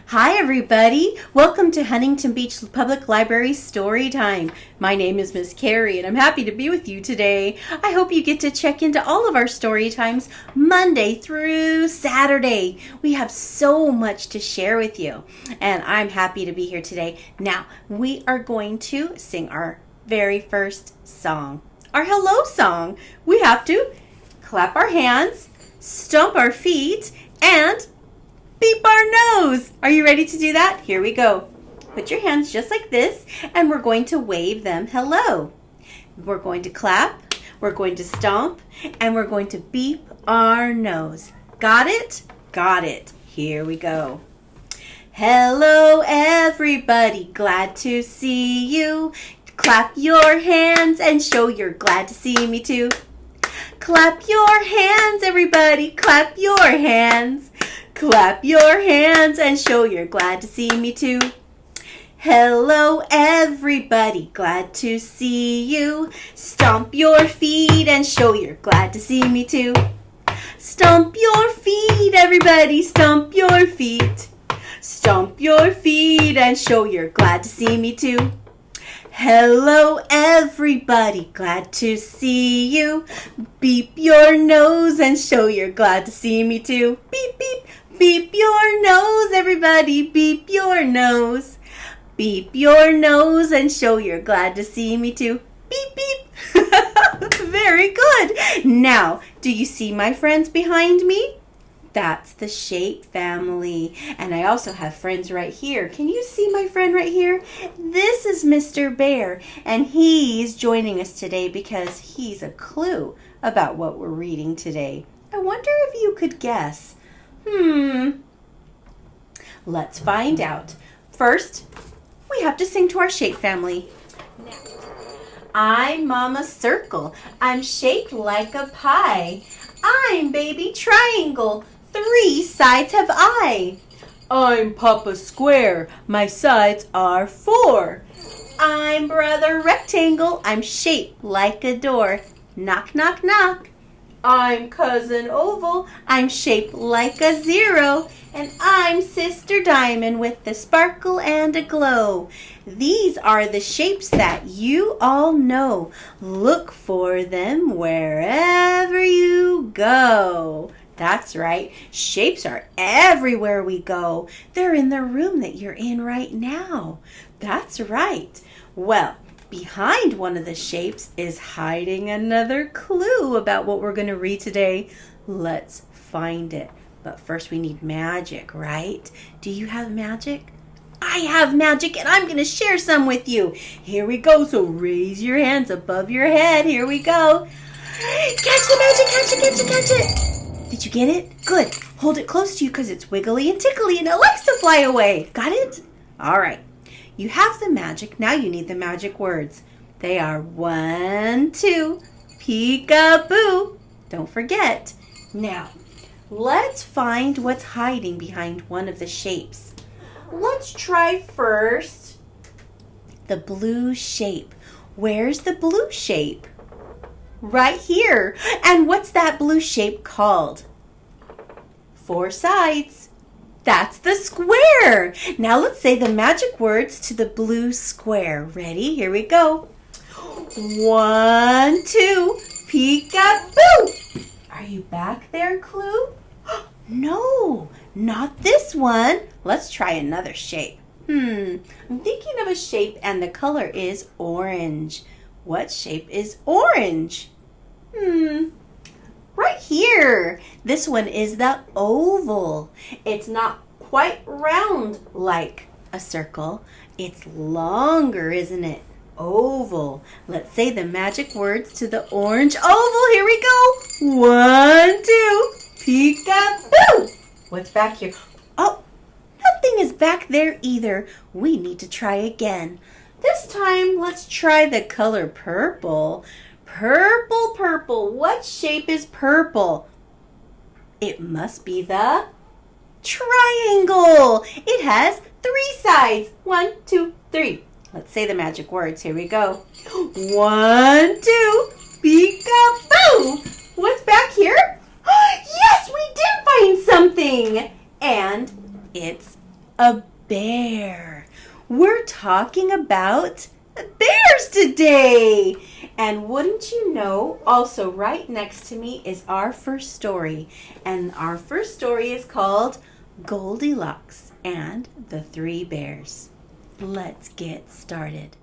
Hi everybody! Welcome to Huntington Beach Public Library Storytime. My name is Miss Kari and I'm happy to be with you today. I hope you get to check into all of our story times Monday through Saturday. We have so much to share with you and I'm happy to be here today. Now we are going to sing our very first song, our hello song. We have to clap our hands, stomp our feet, and beep our nose. Are you ready to do that? Here we go. Put your hands just like this, and we're going to wave them hello. We're going to clap, we're going to stomp, and we're going to beep our nose. Got it? Got it. Here we go. Hello everybody, glad to see you. Clap your hands and show you're glad to see me too. Clap your hands everybody, clap your hands. Clap your hands and show you're glad to see me too. Hello everybody, glad to see you. Stomp your feet and show you're glad to see me too. Stomp your feet everybody, stomp your feet. Stomp your feet and show you're glad to see me too. Hello everybody, glad to see you. Beep your nose and show you're glad to see me too. Beep beep. Beep your nose, everybody, beep your nose. Beep your nose and show you're glad to see me too. Beep, beep. Very good. Now, do you see my friends behind me? That's the shape family. And I also have friends right here. Can you see my friend right here? This is Mr. Bear, and he's joining us today because he's a clue about what we're reading today. I wonder if you could guess. Let's find out. First, we have to sing to our shape family. Now, I'm Mama Circle. I'm shaped like a pie. I'm Baby Triangle. 3 sides have I. I'm Papa Square. My sides are 4. I'm Brother Rectangle. I'm shaped like a door. Knock, knock, knock. I'm Cousin Oval, I'm shaped like a 0, and I'm Sister Diamond with the sparkle and a glow. These are the shapes that you all know. Look for them wherever you go. That's right, shapes are everywhere we go. They're in the room that you're in right now. That's right. Well, behind one of the shapes is hiding another clue about what we're going to read today. Let's find it. But first we need magic, right? Do you have magic? I have magic and I'm going to share some with you. Here we go. So raise your hands above your head. Here we go. Catch the magic, catch it, catch it, catch it. Did you get it? Good. Hold it close to you because it's wiggly and tickly and it likes to fly away. Got it? All right. You have the magic. Now you need the magic words. They are 1, 2, peekaboo. Don't forget. Now, let's find what's hiding behind one of the shapes. Let's try first the blue shape. Where's the blue shape? Right here. And what's that blue shape called? 4 sides. That's the square. Now let's say the magic words to the blue square. Ready? Here we go. 1, 2, peekaboo. Are you back there, Clue? No, not this one. Let's try another shape. I'm thinking of a shape and the color is orange. What shape is orange? Right here. This one is the oval. It's not quite round like a circle. It's longer, isn't it? Oval. Let's say the magic words to the orange oval. Here we go. 1, 2, peekaboo. What's back here? Oh, nothing is back there either. We need to try again. This time, let's try the color purple. Purple, purple. What shape is purple? It must be the triangle. It has 3 sides. 1, 2, 3. Let's say the magic words. Here we go. 1, 2, peekaboo. What's back here? A bear. We're talking about bears today. And wouldn't you know, also right next to me is our first story. And our first story is called Goldilocks and the Three Bears. Let's get started.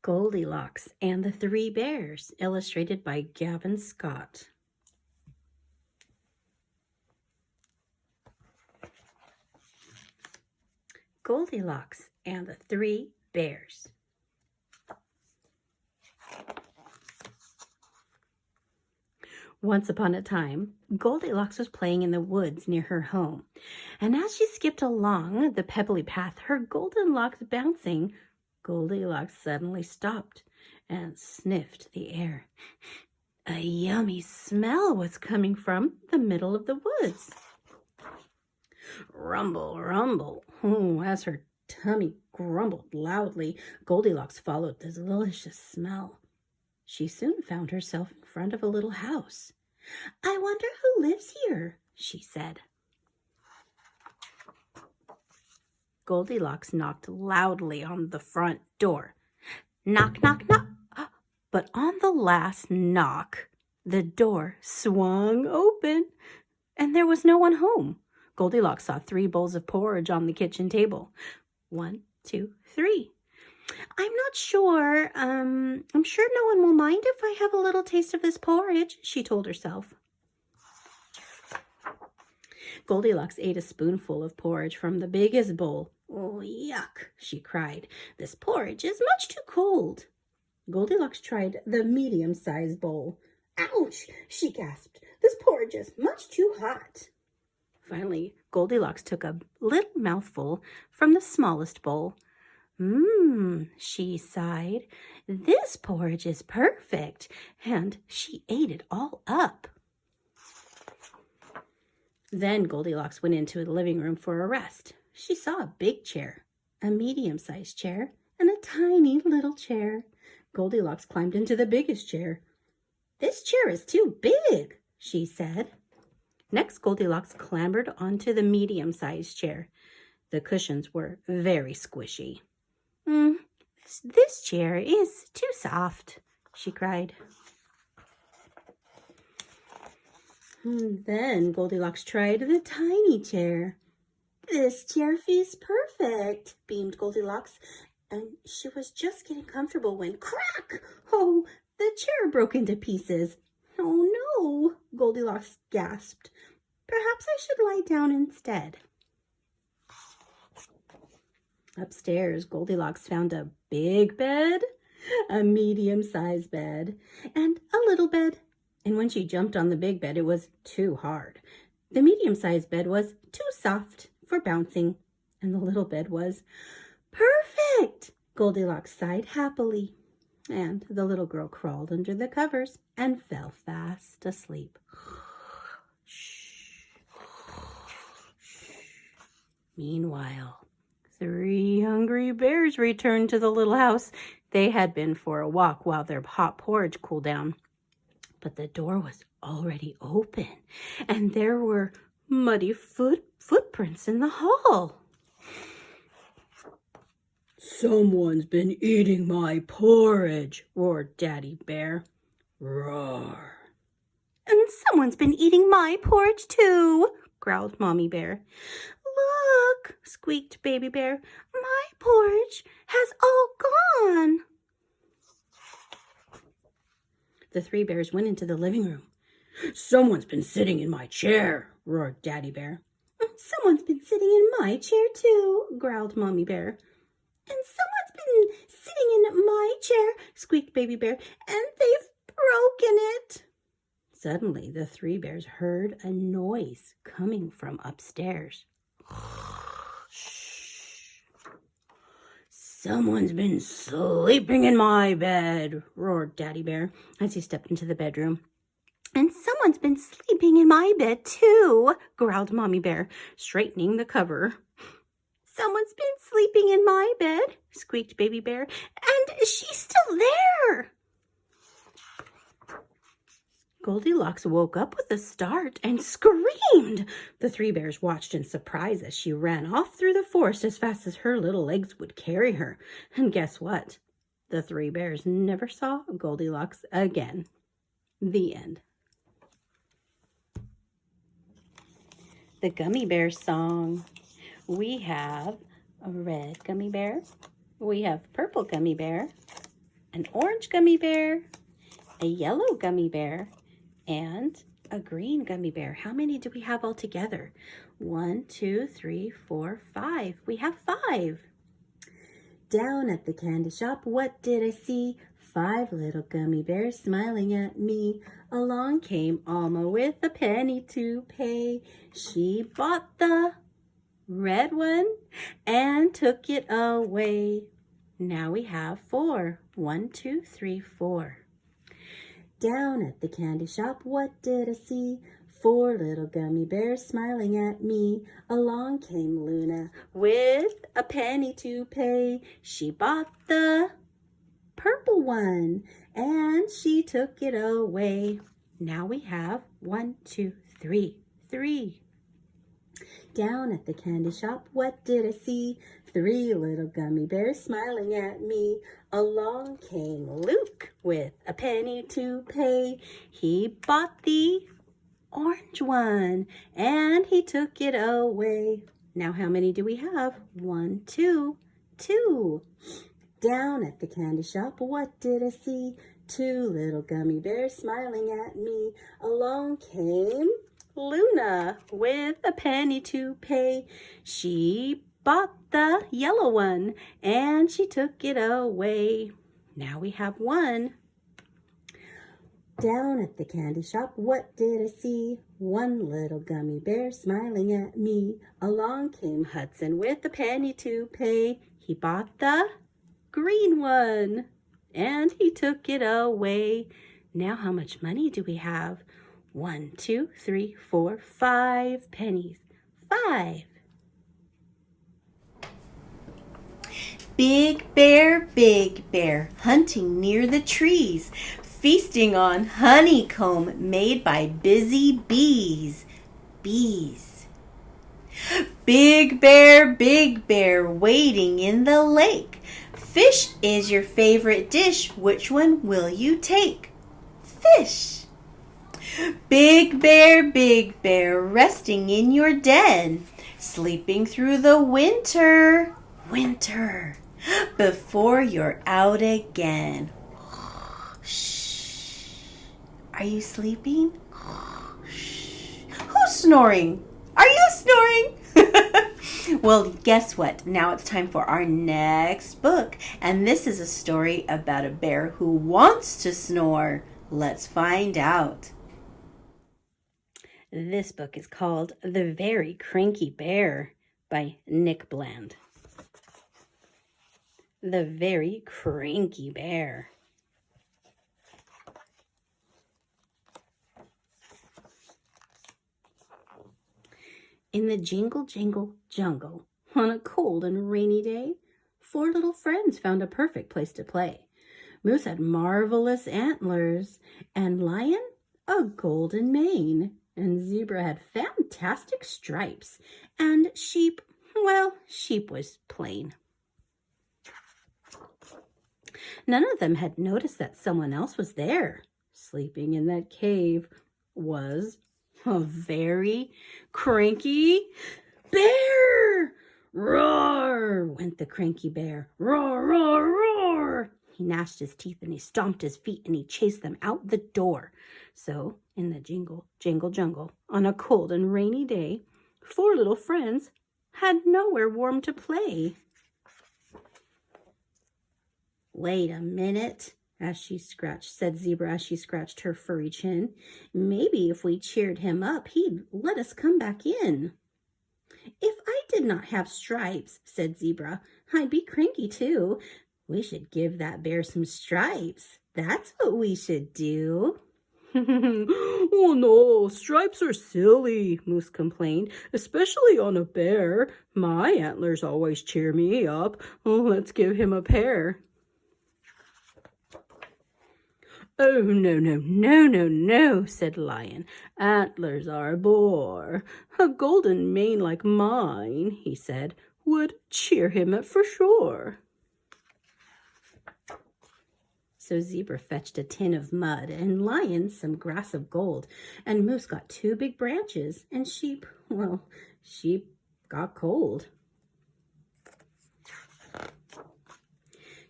Goldilocks and the Three Bears, illustrated by Gavin Scott. Goldilocks and the Three Bears. Once upon a time, Goldilocks was playing in the woods near her home, and as she skipped along the pebbly path, her golden locks bouncing, Goldilocks suddenly stopped and sniffed the air. A yummy smell was coming from the middle of the woods. Rumble, rumble. As her tummy grumbled loudly, Goldilocks followed the delicious smell. She soon found herself in front of a little house. "I wonder who lives here," she said. Goldilocks knocked loudly on the front door. Knock, knock, knock. But on the last knock, the door swung open, and there was no one home. Goldilocks saw 3 bowls of porridge on the kitchen table. 1, 2, 3. I'm not sure. I'm sure no one will mind if I have a little taste of this porridge," she told herself. Goldilocks ate a spoonful of porridge from the biggest bowl. "Oh, yuck," she cried. "This porridge is much too cold." Goldilocks tried the medium-sized bowl. "Ouch," she gasped. "This porridge is much too hot." Finally, Goldilocks took a little mouthful from the smallest bowl. She sighed. "This porridge is perfect," and she ate it all up. Then Goldilocks went into the living room for a rest. She saw a big chair, a medium-sized chair, and a tiny little chair. Goldilocks climbed into the biggest chair. "This chair is too big," she said. Next, Goldilocks clambered onto the medium-sized chair. The cushions were very squishy. This chair is too soft," she cried. Then Goldilocks tried the tiny chair. "This chair feels perfect," beamed Goldilocks, and she was just getting comfortable when crack! Oh, the chair broke into pieces. "Oh no," Goldilocks gasped. "Perhaps I should lie down instead." Upstairs, Goldilocks found a big bed, a medium-sized bed, and a little bed. And when she jumped on the big bed, it was too hard. The medium-sized bed was too soft for bouncing, and the little bed was perfect. Goldilocks sighed happily, and the little girl crawled under the covers and fell fast asleep. Meanwhile, 3 hungry bears returned to the little house. They had been for a walk while their hot porridge cooled down. But the door was already open, and there were muddy footprints in the hall. "Someone's been eating my porridge," roared Daddy Bear. "Roar." "And someone's been eating my porridge too," growled Mommy Bear. "Look," squeaked Baby Bear, "my porridge has all gone." The 3 bears went into the living room. "Someone's been sitting in my chair," roared Daddy Bear. "Someone's been sitting in my chair too," growled Mommy Bear. "And someone's been sitting in my chair," squeaked Baby Bear, "and they've broken it." Suddenly, the 3 bears heard a noise coming from upstairs. "Someone's been sleeping in my bed," roared Daddy Bear as he stepped into the bedroom. "And someone's been sleeping in my bed too," growled Mommy Bear, straightening the cover. "Someone's been sleeping in my bed," squeaked Baby Bear, "and she's still there." Goldilocks woke up with a start and screamed. The three bears watched in surprise as she ran off through the forest as fast as her little legs would carry her. And guess what? The three bears never saw Goldilocks again. The end. The Gummy Bear song. We have a red gummy bear. We have purple gummy bear, an orange gummy bear, a yellow gummy bear, and a green gummy bear. How many do we have all together? 1, 2, 3, 4, 5. We have 5. Down at the candy shop, what did I see? 5 little gummy bears smiling at me. Along came Alma with a penny to pay. She bought the red one and took it away. Now we have 4. 1, 2, 3, 4. Down at the candy shop, what did I see? 4 little gummy bears smiling at me. Along came Luna with a penny to pay. She bought the purple one and she took it away. Now we have 1, 2, 3. 3. Down at the candy shop, what did I see? 3 little gummy bears smiling at me. Along came Luke with a penny to pay. He bought the orange one and he took it away. Now how many do we have? 1, 2, 2. Down at the candy shop, what did I see? 2 little gummy bears smiling at me. Along came Luna with a penny to pay. She bought the yellow one and she took it away. Now we have 1. Down at the candy shop, what did I see? 1 little gummy bear smiling at me. Along came Hudson with a penny to pay. He bought the green one and he took it away. Now how much money do we have? 1, 2, 3, 4, 5 pennies. 5. Big bear, hunting near the trees, feasting on honeycomb made by busy bees. Bees. Big bear, wading in the lake. Fish is your favorite dish. Which one will you take? Fish. Big bear, resting in your den, sleeping through the winter. Winter. Before you're out again. Shh. Are you sleeping? Shh. Who's snoring? Are you snoring? Well, guess what? Now it's time for our next book. And this is a story about a bear who wants to snore. Let's find out. This book is called The Very Cranky Bear by Nick Bland. The Very Cranky Bear. In the jingle jangle jungle, on a cold and rainy day, 4 little friends found a perfect place to play. Moose had marvelous antlers, and Lion a golden mane, and Zebra had fantastic stripes, and Sheep, well, Sheep was plain. None of them had noticed that someone else was there. Sleeping in that cave was a very cranky bear. Roar, went the cranky bear. Roar, roar, roar. He gnashed his teeth and he stomped his feet and he chased them out the door. So, in the jingle, jangle jungle, on a cold and rainy day, 4 little friends had nowhere warm to play. Wait a minute, said Zebra as she scratched her furry chin. Maybe if we cheered him up, he'd let us come back in. If I did not have stripes, said Zebra, I'd be cranky too. We should give that bear some stripes. That's what we should do. Oh no, stripes are silly, Moose complained, especially on a bear. My antlers always cheer me up. Oh, let's give him a pair. "Oh, no, no, no, no, no," said Lion. "Antlers are a bore. A golden mane like mine," he said, "would cheer him up for sure." So Zebra fetched a tin of mud, and Lion some grass of gold, and Moose got 2 big branches, and Sheep got cold.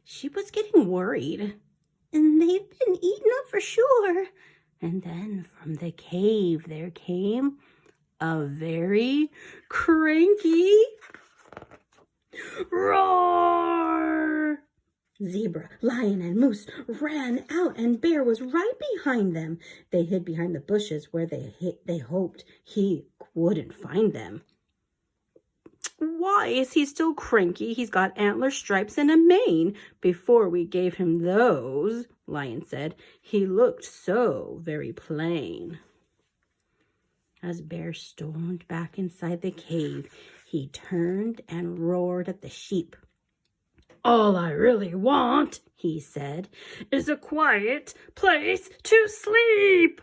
Sheep was getting worried. "And they've been eaten up for sure." And then from the cave there came a very cranky roar. Zebra, Lion, and Moose ran out, and Bear was right behind them. They hid behind the bushes where they hoped he wouldn't find them. "Why is he still cranky? He's got antler stripes and a mane. Before we gave him those," Lion said, "he looked so very plain." As Bear stormed back inside the cave, he turned and roared at the sheep. "All I really want," he said, "is a quiet place to sleep."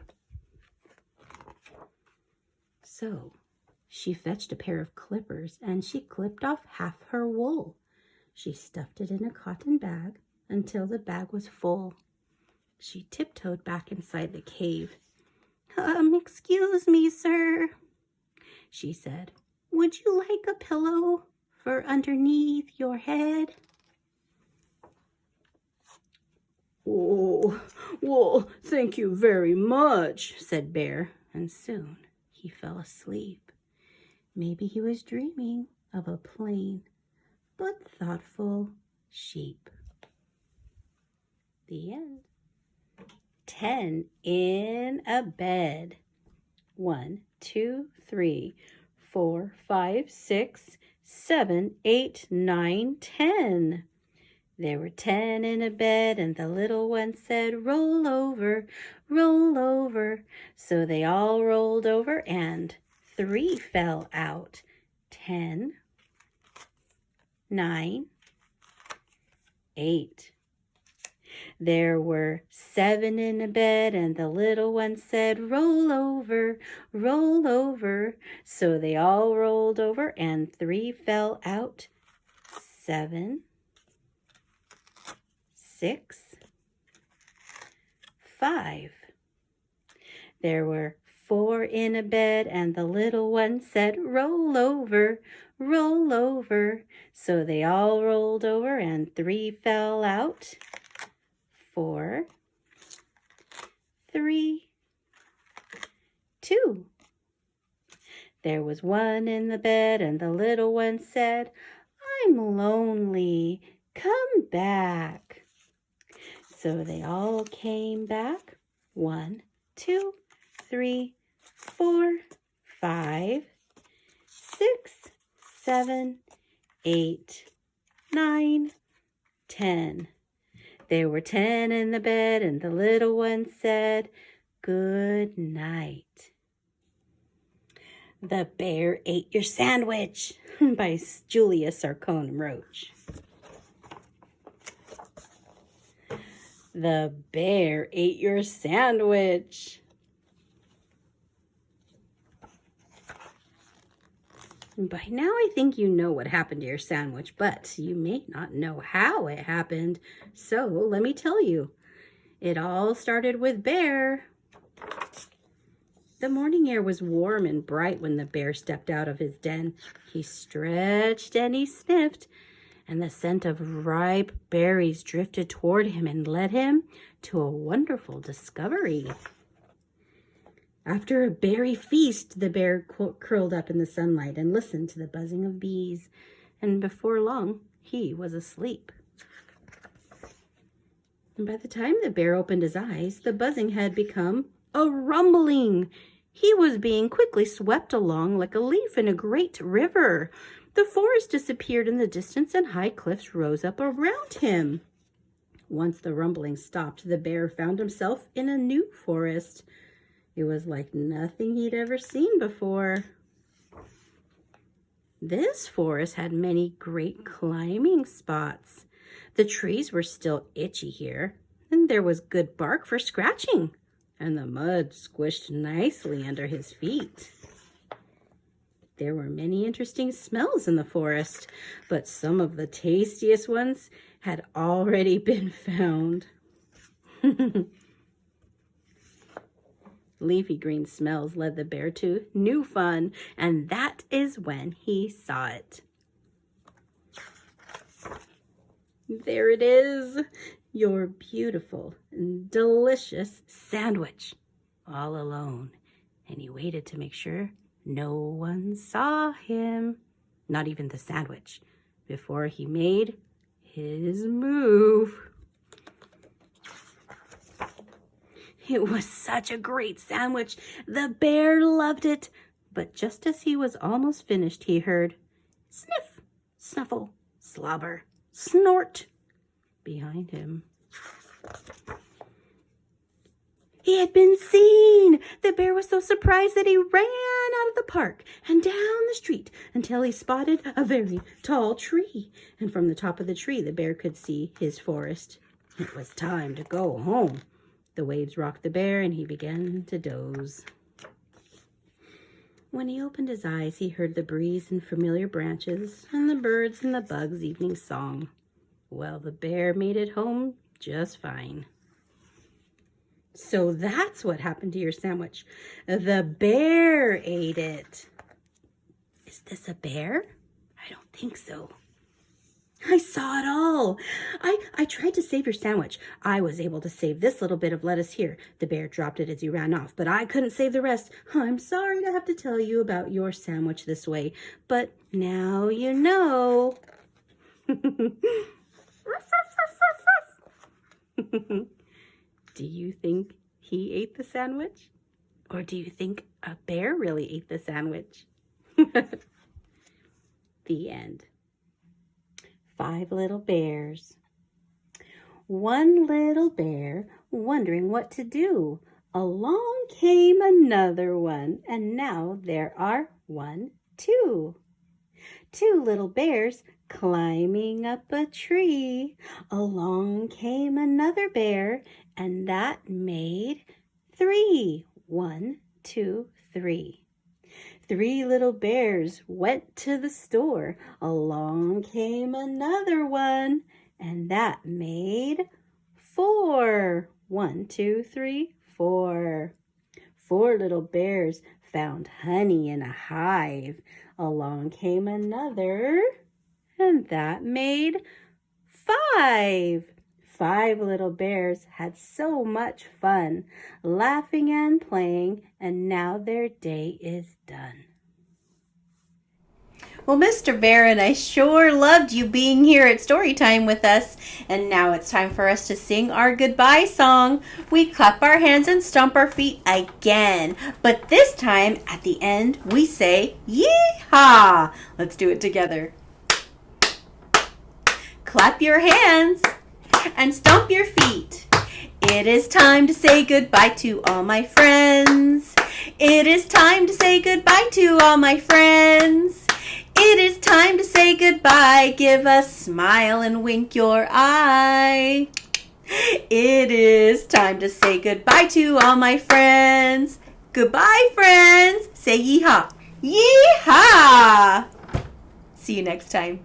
So she fetched a pair of clippers, and she clipped off half her wool. She stuffed it in a cotton bag until the bag was full. She tiptoed back inside the cave. "Excuse me, sir," she said. "Would you like a pillow for underneath your head?" "Oh, well, thank you very much," said Bear, and soon he fell asleep. Maybe he was dreaming of a plain but thoughtful sheep. The end. 10 in a bed. 1, 2, 3, 4, 5, 6, 7, 8, 9, 10. There were 10 in a bed, and the little one said, "Roll over, roll over." So they all rolled over, and 3 fell out. 10, 9, 8. There were 7 in a bed, and the little one said, "Roll over, roll over." So they all rolled over, and 3 fell out. 7, 6, 5. There were 4 in a bed, and the little one said, "Roll over, roll over." So they all rolled over, and 3 fell out. 4, 3, 2. There was 1 in the bed, and the little one said, "I'm lonely, come back." So they all came back. 1, 2, 3, 4, 5, 6, 7, 8, 9, 10. There were 10 in the bed, and the little one said, "Good night." The Bear Ate Your Sandwich by Julia Sarcone Roach. The bear ate your sandwich. By now I think you know what happened to your sandwich, but you may not know how it happened. So let me tell you. It all started with Bear. The morning air was warm and bright when the bear stepped out of his den. He stretched and he sniffed, and the scent of ripe berries drifted toward him and led him to a wonderful discovery. After a berry feast, the bear curled up in the sunlight and listened to the buzzing of bees, and before long, he was asleep. And by the time the bear opened his eyes, the buzzing had become a rumbling. He was being quickly swept along like a leaf in a great river. The forest disappeared in the distance, and high cliffs rose up around him. Once the rumbling stopped, the bear found himself in a new forest. It was like nothing he'd ever seen before. This forest had many great climbing spots. The trees were still itchy here, and there was good bark for scratching, and the mud squished nicely under his feet. There were many interesting smells in the forest, but some of the tastiest ones had already been found. Leafy green smells led the bear to new fun, and that is when he saw it. There it is, your beautiful and delicious sandwich, all alone. And he waited to make sure no one saw him, not even the sandwich, before he made his move. It was such a great sandwich. The bear loved it. But just as he was almost finished, he heard sniff, snuffle, slobber, snort behind him. He had been seen. The bear was so surprised that he ran out of the park and down the street until he spotted a very tall tree. And from the top of the tree, the bear could see his forest. It was time to go home. The waves rocked the bear, and he began to doze. When he opened his eyes, he heard the breeze and familiar branches and the birds and the bugs' evening song. Well, the bear made it home just fine. So that's what happened to your sandwich. The bear ate it. Is this a bear? I don't think so. I saw it all. I tried to save your sandwich. I was able to save this little bit of lettuce here. The bear dropped it as he ran off, but I couldn't save the rest. I'm sorry to have to tell you about your sandwich this way, but now you know. Do you think he ate the sandwich? Or do you think a bear really ate the sandwich? The end. 5 little bears. One little bear wondering what to do. Along came another one, and now there are 1, 2. 2 little bears climbing up a tree. Along came another bear, and that made 3. 1, 2, 3. 3 little bears went to the store. Along came another one, and that made 4. 1, 2, 3, 4. 4 little bears found honey in a hive. Along came another, and that made 5. 5 little bears had so much fun, laughing and playing, and now their day is done. Well, Mr. Bear and I sure loved you being here at Storytime with us. And now it's time for us to sing our goodbye song. We clap our hands and stomp our feet again. But this time, at the end, we say, yee-haw! Let's do it together. Clap your hands and stomp your feet. It is time to say goodbye to all my friends. It is time to say goodbye to all my friends. It is time to say goodbye. Give a smile and wink your eye. It is time to say goodbye to all my friends. Goodbye, friends. Say yee-haw. Yee-haw. See you next time.